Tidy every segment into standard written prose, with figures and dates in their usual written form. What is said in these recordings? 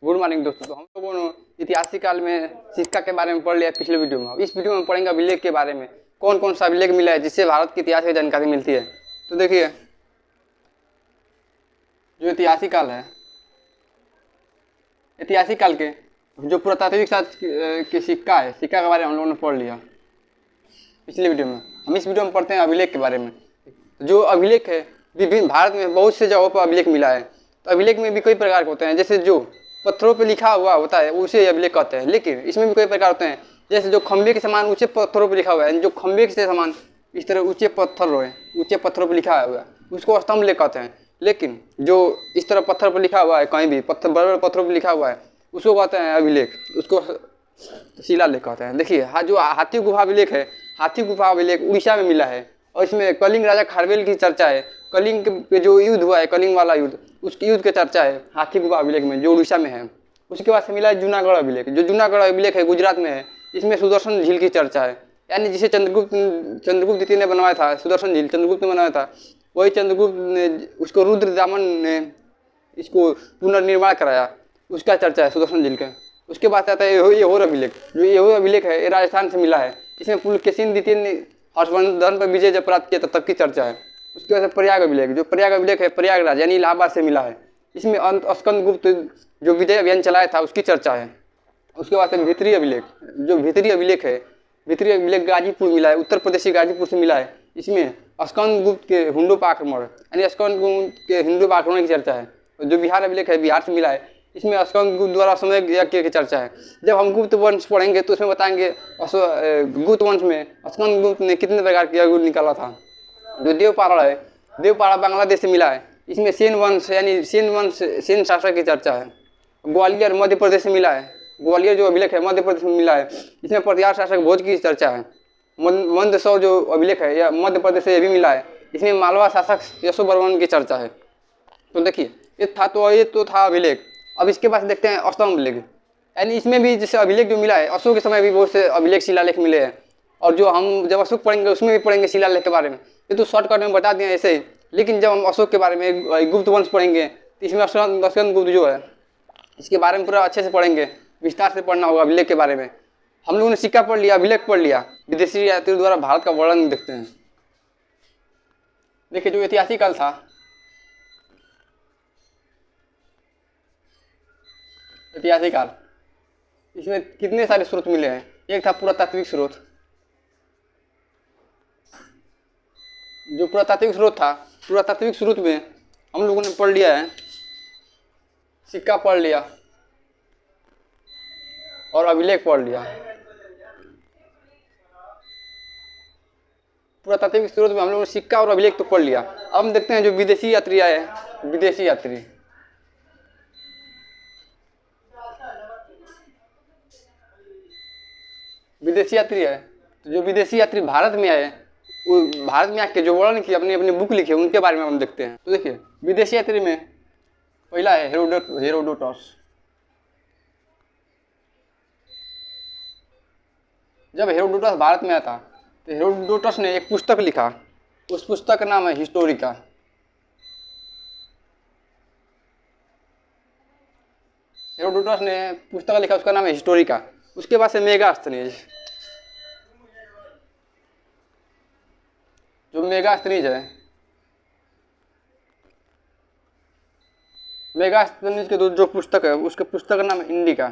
Good morning दोस्तों। तो हम लोगों ने ऐतिहासिक काल में सिक्का के बारे में पढ़ लिया पिछले वीडियो में। इस वीडियो में पढ़ेंगे अभिलेख के बारे में, कौन कौन सा अभिलेख मिला है जिससे भारत के इतिहास की जानकारी मिलती है। तो देखिए, जो ऐतिहासिक काल है, ऐतिहासिक काल के जो पुरातात्विक शास्त्र के सिक्का है, सिक्का के बारे में हम लोगों ने पढ़ लिया पिछले वीडियो में। हम इस वीडियो में पढ़ते हैं अभिलेख के बारे में। जो अभिलेख है, विभिन्न भारत में बहुत से जगहों पर अभिलेख मिला है। तो अभिलेख में भी कई प्रकार के होते हैं, जैसे जो पत्थरों पर लिखा हुआ होता है उसे अभिलेख कहते हैं। लेकिन इसमें भी कई प्रकार होते हैं, जैसे जो खंबे के समान ऊंचे पत्थरों पर लिखा हुआ है, जो खंबे के समान इस तरह ऊंचे पत्थरों पर लिखा हुआ है उसको स्तंभ लेख कहते हैं। लेकिन जो इस तरह पत्थर पर लिखा हुआ है, कहीं भी पत्थर बड़े बड़े पत्थरों पर लिखा हुआ है उसको कहते हैं अभिलेख, उसको शिलालेख कहते हैं। देखिए, जो हाथी गुफा अभिलेख है, हाथी गुफा अभिलेख उड़ीसा में मिला है और इसमें कलिंग राजा खारवेल की चर्चा है। कलिंग पे जो युद्ध हुआ है, कलिंग वाला युद्ध, उसकी युद्ध की चर्चा है हाथी गुफा अभिलेख में, जो उड़ीसा में है। उसके बाद से मिला है जूनागढ़ अभिलेख। जो जूनागढ़ अभिलेख है गुजरात में है, इसमें सुदर्शन झील की चर्चा है, यानी जिसे चंद्रगुप्त द्वितीय ने बनवाया था, सुदर्शन झील चंद्रगुप्त ने बनवाया था, वही चंद्रगुप्त ने उसको रुद्र दामन ने इसको पुनर्निर्माण कराया, उसका चर्चा है सुदर्शन झील का। उसके बाद आता है येहोर अभिलेख। जो येहोर अभिलेख है ये राजस्थान से मिला है, इसमें पुलकेशिन द्वितीय ने हर्षवर्धन पर विजय जब प्राप्त किया तब तक की चर्चा है। उसके बाद प्रयाग अभिलेख। जो प्रयाग अभिलेख है प्रयागराज यानी इलाहाबाद से मिला है, इसमें स्कंदगुप्त जो विजय अभियान चलाया था उसकी चर्चा है। उसके बाद भित्री अभिलेख। जो भित्री अभिलेख है, भित्री अभिलेख गाजीपुर मिला है, उत्तर प्रदेश के गाजीपुर से मिला है। इसमें स्कंदगुप्त के हुंडोप आक्रमण यानी स्कंदगुप्त के हुंडोप आक्रमण की चर्चा है। जो बिहार अभिलेख है, बिहार से मिला है, इसमें स्कंदगुप्त द्वारा समय यज्ञ की चर्चा है। जब हम गुप्त वंश पढ़ेंगे तो उसमें बताएंगे गुप्त वंश में स्कंदगुप्त ने कितने प्रकार के यज्ञ निकाला था। जो देवपाड़ा है, देवपाड़ा बांग्लादेश से मिला है, इसमें सेन वंश यानी सेन शासक की चर्चा है। ग्वालियर मध्य प्रदेश से मिला है, ग्वालियर जो अभिलेख है मध्य प्रदेश में मिला है, इसमें प्रतिहार शासक भोज की चर्चा है। मंदसौर जो अभिलेख है यह मध्य प्रदेश से भी मिला है, इसमें मालवा शासक यशोवर्मन की चर्चा है। तो देखिए, ये तो था अभिलेख। अब इसके बाद देखते हैं स्तंभ अभिलेख, यानी इसमें भी जैसे अभिलेख जो मिला है, अशोक के समय भी बहुत से अभिलेख शिलालेख मिले हैं। और जो हम जब अशोक पढ़ेंगे उसमें भी पढ़ेंगे शिलालेख के बारे में। ये तो शॉर्टकट में बता दिया ऐसे ही, लेकिन जब हम अशोक के बारे में गुप्त वंश पढ़ेंगे तो इसमें स्कंदगुप्त जो है इसके बारे में पूरा अच्छे से पढ़ेंगे, विस्तार से पढ़ना होगा अभिलेख के बारे में। हम लोगों ने सिक्का पढ़ लिया, अभिलेख पढ़ लिया, विदेशी यात्रियों द्वारा भारत का वर्णन देखते हैं। देखिए, जो ऐतिहासिक काल था, ऐतिहासिक काल, इसमें कितने सारे स्रोत मिले हैं। एक था पुरातात्विक स्रोत। जो पुरातात्विक स्रोत था, पुरातात्विक स्रोत में हम लोगों ने पढ़ लिया है, सिक्का पढ़ लिया और अभिलेख पढ़ लिया। पुरातात्विक स्रोत में हम लोगों ने सिक्का और अभिलेख तो पढ़ लिया। अब हम देखते हैं जो विदेशी यात्री आए, विदेशी यात्री। विदेशी यात्री है, तो जो विदेशी यात्री भारत में आए, वो भारत में आके जो वर्णन किए, अपनी अपनी बुक लिखे, उनके बारे में हम देखते हैं। तो देखिए, विदेशी यात्री में पहला है हेरोडोटस। जब हेरोडोटस भारत में आया था तो हेरोडोटस ने एक पुस्तक लिखा, उस पुस्तक का नाम है हिस्टोरिका। हेरोडोटस ने पुस्तक लिखा, उसका नाम है हिस्टोरिका। उसके बाद से मेगास्थनीज। जो मेगास्थनीज है, मेगास्थनीज के जो पुस्तक है उसके पुस्तक का नाम है इंडिका।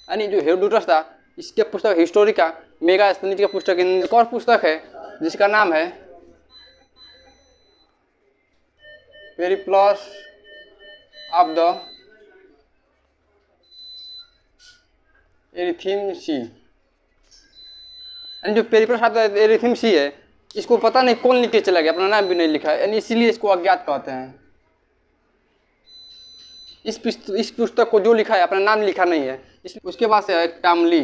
यानी जो हेरोडोटस था इसके पुस्तक हिस्टोरिका, मेगास्थनीज का पुस्तक। एक और पुस्तक है जिसका नाम है पेरिप्लस ऑफ द एरिथीम सी। यानी जो पेरिप्लस ऑफ द एरिथीम सी है, इसको पता नहीं कौन लिख के चला गया, अपना नाम भी नहीं लिखा है, यानी इसीलिए इसको अज्ञात कहते हैं। इस पुस्तक को जो लिखा है अपना नाम लिखा नहीं है। उसके बाद से है टामली।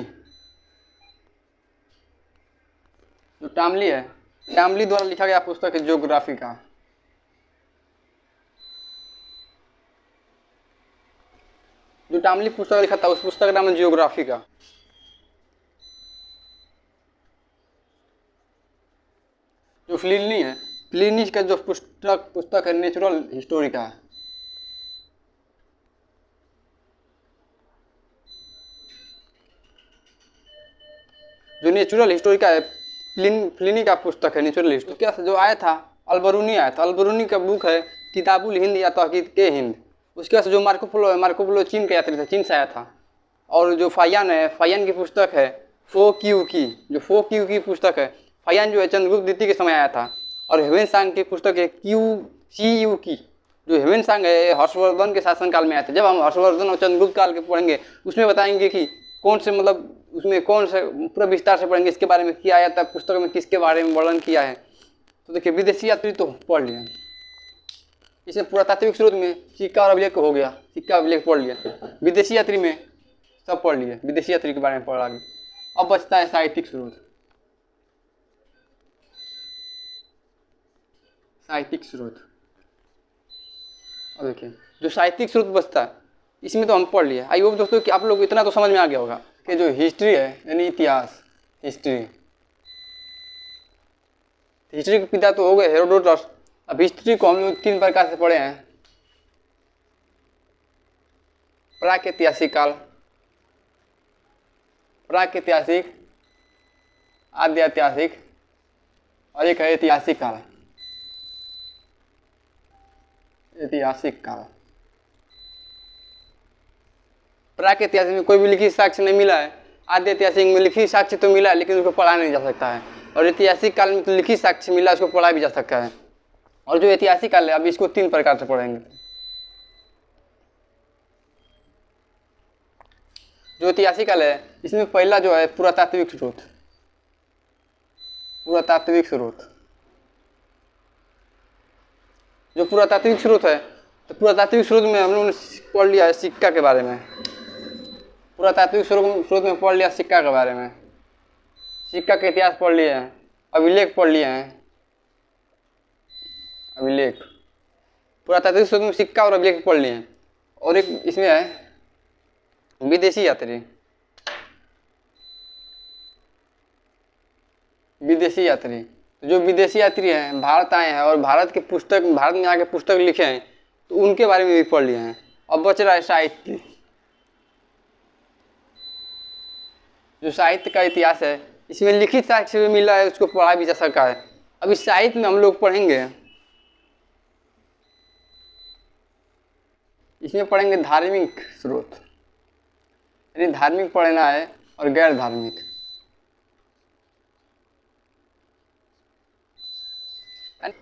जो टामली है, टामली द्वारा लिखा गया पुस्तक है ज्योग्राफी का। जो टामली पुस्तक लिखा था उस पुस्तक का नाम है ज्योग्राफी का। जो फ्लिनी है, प्लिनी का जो पुस्तक है नेचुरल हिस्टोरी का, जो नेचुरल हिस्टोरी का है, प्लिनी का पुस्तक है नेचुरल हिस्टोरी, क्या जो आया था अल्बरूनी आया था। अल्बरूनी का बुक है किताबुल हिंद या तहकीक के हिंद। उसके बाद जो मार्को पोलो चीन का यात्री था, चीन से आया था। और जो फायान है, फायान की पुस्तक है फो क्यू की, जो फो क्यू की पुस्तक है। फायान जो है चंद्रगुप्त द्वितीय के समय आया था। और हेवेन सांग की पुस्तक है क्यू सी यू की, जो हेवेन सांग है हर्षवर्धन के शासनकाल में आया था। जब हम हर्षवर्धन और चंद्रगुप्त काल के पढ़ेंगे उसमें बताएंगे कि कौन से मतलब उसमें कौन से पूरा विस्तार से पढ़ेंगे इसके बारे में, किया आया था पुस्तक में, किसके बारे में वर्णन किया है। तो देखिए विदेशी यात्री तो पढ़ लिया, इसमें पुरातात्विक स्रोत में सिक्का और अभिलेख हो गया, सिक्का अभिलेख पढ़ लिया। विदेशी यात्री में सब पढ़ लिया, विदेशी यात्री के बारे में पढ़ा गया। अब बचता है साहित्यिक स्रोत। साहित्यिक स्रोत, अब देखिए जो साहित्यिक स्रोत बचता है इसमें तो हम पढ़ लिए। आई होप दोस्तों कि आप लोग इतना तो समझ में आ गया होगा कि जो हिस्ट्री है यानी इतिहास, हिस्ट्री के पिता तो हो गए हेरोडोटस। अब हिस्ट्री को हम लोग 3 प्रकार से पढ़े हैं। प्रागैतिहासिक काल, प्रागैतिहासिक, आद्य ऐतिहासिक और एक है ऐतिहासिक काल। ऐतिहासिक काल, प्रागैतिहासिक में कोई भी लिखित साक्ष्य नहीं मिला है। आद्य ऐतिहासिक में लिखित साक्ष्य तो मिला है लेकिन उसको पढ़ा नहीं जा सकता है। और ऐतिहासिक काल में तो लिखित साक्ष्य मिला, उसको पढ़ा भी जा सकता है। और जो ऐतिहासिक काल है अब इसको 3 प्रकार से पढ़ेंगे। जो ऐतिहासिक काल है इसमें पहला जो है पुरातात्विक स्रोत। पुरातात्विक स्रोत, जो पुरातात्विक स्रोत है, तो पुरातात्विक स्रोत में हम लोगों ने पढ़ लिया है सिक्का के बारे में। पुरातात्विक स्रोत में पढ़ लिया सिक्का के बारे में, सिक्का के इतिहास पढ़ लिए हैं, अभिलेख पढ़ लिए हैं। अभिलेख, पुरातात्विक स्रोत में सिक्का और अभिलेख पढ़ लिए हैं। और एक इसमें है विदेशी यात्री। विदेशी यात्री, जो विदेशी यात्री हैं भारत आए हैं और भारत में आके पुस्तक लिखे हैं, तो उनके बारे में भी पढ़ लिए हैं। अब बच रहा है साहित्य। जो साहित्य का इतिहास है इसमें लिखित साक्ष्य भी मिला है, उसको पढ़ा भी जा सका है। अब इस साहित्य में हम लोग पढ़ेंगे, इसमें पढ़ेंगे धार्मिक स्रोत, यानी धार्मिक पढ़ना है और गैर धार्मिक।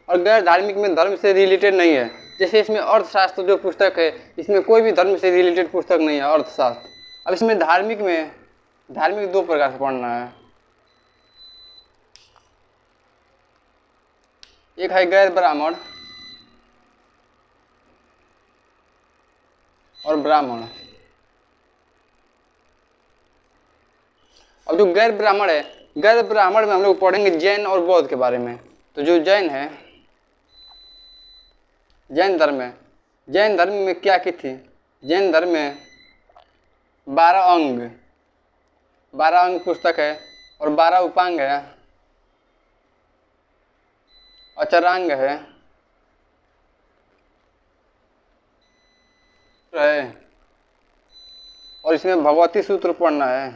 और गैर धार्मिक में धर्म से रिलेटेड नहीं है। जैसे इसमें अर्थशास्त्र जो पुस्तक है इसमें कोई भी धर्म से रिलेटेड पुस्तक नहीं है, अर्थशास्त्र। अब इसमें धार्मिक 2 प्रकार से पढ़ना है। एक है गैर ब्राह्मण और ब्राह्मण। अब जो गैर ब्राह्मण है, गैर ब्राह्मण में हम लोग पढ़ेंगे जैन और बौद्ध के बारे में। तो जो जैन है, जैन धर्म है, जैन धर्म में क्या की थी? जैन धर्म में 12 अंग पुस्तक है और 12 उपांग है, अचरांग है और इसमें भगवती सूत्र पढ़ना है,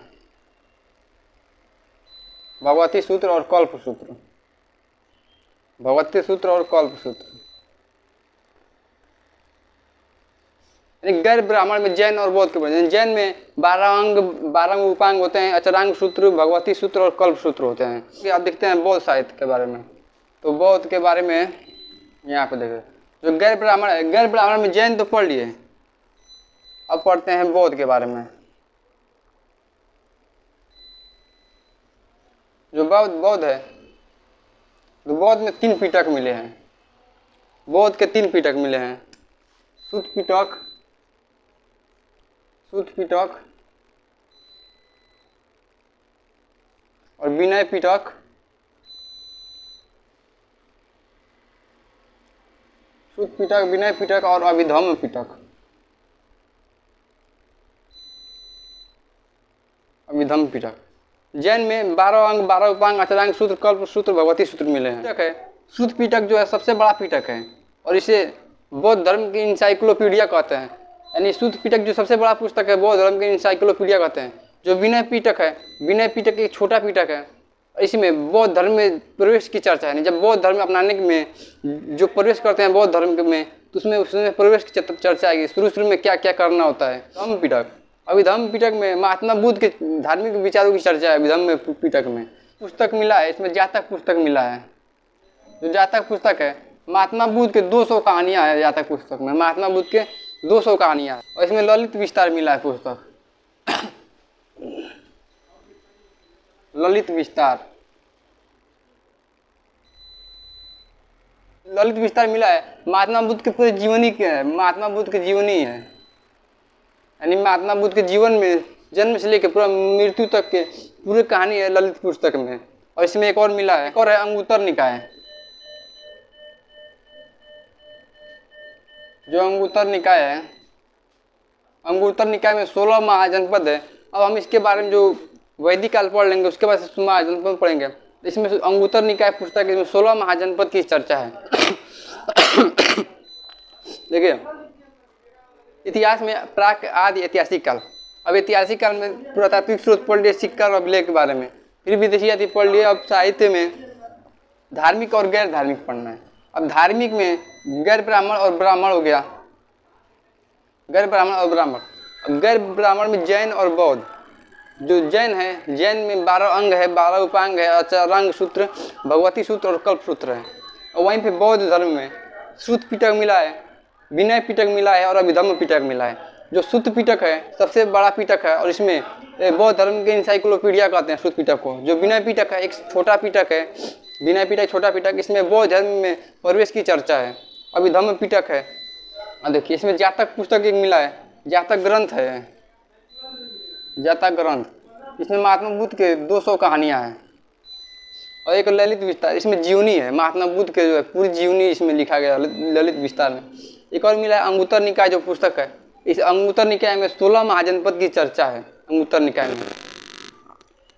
भगवती सूत्र और कल्प सूत्र, भगवती सूत्र और कल्प सूत्र। गैर ब्राह्मण में जैन और बौद्ध के पढ़ेंगे। जैन में 12 उपांग होते हैं, अचरांग सूत्र, भगवती सूत्र और कल्प सूत्र होते हैं। आप देखते हैं बौद्ध साहित्य के बारे में, तो बौद्ध के बारे में यहाँ पे देखें। जो गैर ब्राह्मण है, गैर ब्राह्मण में जैन तो पढ़ लिए, अब पढ़ते हैं बौद्ध के बारे में। जो बौद्ध है, तो बौद्ध में 3 पिटक मिले हैं। बौद्ध के 3 पिटक मिले हैं, सुत्त पिटक और विनय पिटक। सुत्त पिटक, विनय पिटक और अभिधम्म पिटक। अभिधम्म पिटक। जैन में 12 अंग, 12 उपांग, अचरांग सूत्र, कल्प सूत्र, भगवती सूत्र मिले हैं। पिटक है शुद्ध पिटक जो है सबसे बड़ा पिटक है और इसे बौद्ध धर्म की इंसाइक्लोपीडिया कहते हैं। यानी शुद्ध पिटक जो सबसे बड़ा पुस्तक है बौद्ध धर्म की इंसाइक्लोपीडिया कहते हैं। जो विनय पिटक है, विनय पिटक एक छोटा पिटक है, इसमें बौद्ध धर्म में प्रवेश की चर्चा है। जब बौद्ध धर्म अपनाने में जो प्रवेश करते हैं बौद्ध धर्म में, तो उसमें प्रवेश की चर्चा आएगी। शुरू में क्या क्या करना होता है। धम्म पिटक, अभिधम्म पिटक में महात्मा बुद्ध के धार्मिक विचारों की चर्चा है। अभिधम्म पिटक में पुस्तक मिला है, इसमें जातक पुस्तक मिला है। जो जातक पुस्तक है, महात्मा बुद्ध के 200 कहानियाँ है जातक पुस्तक में। महात्मा बुद्ध के 200 कहानियाँ और इसमें ललित विस्तार मिला है पुस्तक। ललित विस्तार, ललित विस्तार मिला है। महात्मा बुद्ध के पूरे जीवनी के है, महात्मा बुद्ध की जीवनी है। यानी महात्मा बुद्ध के जीवन में जन्म से लेकर पूरा मृत्यु तक के पूरी कहानी है ललित पुस्तक में। और इसमें एक और मिला है, और है अंगुत्तर निकाय। जो अंगुत्तर निकाय है, अंगुत्तर निकाय में 16 महाजनपद है। अब हम इसके बारे में जो वैदिक काल पढ़ लेंगे, उसके बाद महाजनपद पढ़ेंगे। इसमें अंगुत्तर निकाय पुस्तक में 16 महाजनपद की चर्चा है। देखिए, इतिहास में प्राक आदि ऐतिहासिक काल। अब ऐतिहासिक काल में पुरातात्विक स्रोत पढ़ लिए, सिक्का और अभिलेख के बारे में। फिर विदेशी आदि पढ़ लिए। अब साहित्य में धार्मिक और गैर धार्मिक पढ़ना है। अब धार्मिक में गैर ब्राह्मण और ब्राह्मण हो गया, गैर ब्राह्मण और ब्राह्मण। अब गैर ब्राह्मण में जैन और बौद्ध। जो जैन है, जैन में 12 अंग है, 12 उपांग है, अचारांग सूत्र, भगवती सूत्र और कल्प सूत्र है। और वहीं पे बौद्ध धर्म में शुद्ध पिटक मिला है, विनय पिटक मिला है और अभिधम्म पिटक मिला है। जो शुद्ध पिटक है सबसे बड़ा पिटक है और इसमें बौद्ध धर्म के इंसाइक्लोपीडिया कहते हैं शुद्ध पिटक को। जो विनय पिटक है एक छोटा पिटक है, विनय पिटक छोटा पिटक, इसमें बौद्ध धर्म में प्रवेश की चर्चा है। अभिधम्म पिटक है, देखिए इसमें जातक पुस्तक एक मिला है, जातक ग्रंथ है, जातक ग्रंथ। इसमें महात्मा बुद्ध के 200 कहानियाँ हैं। और एक ललित विस्तार, इसमें जीवनी है, महात्मा बुद्ध के जो है पूरी जीवनी इसमें लिखा गया ललित विस्तार में। एक और मिला है अंगुत्तर निकाय जो पुस्तक है। इस अंगुत्तर निकाय में 16 महाजनपद की चर्चा है अंगुत्तर निकाय में।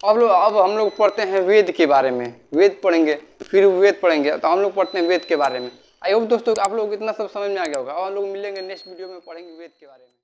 अब हम लोग पढ़ते हैं वेद के बारे में। वेद पढ़ेंगे, फिर वेद पढ़ेंगे, तो हम लोग पढ़ते हैं वेद के बारे में। आई होप दोस्तों आप लोग इतना सब समझ में आ गया होगा। और हम लोग मिलेंगे नेक्स्ट वीडियो में, पढ़ेंगे वेद के बारे में।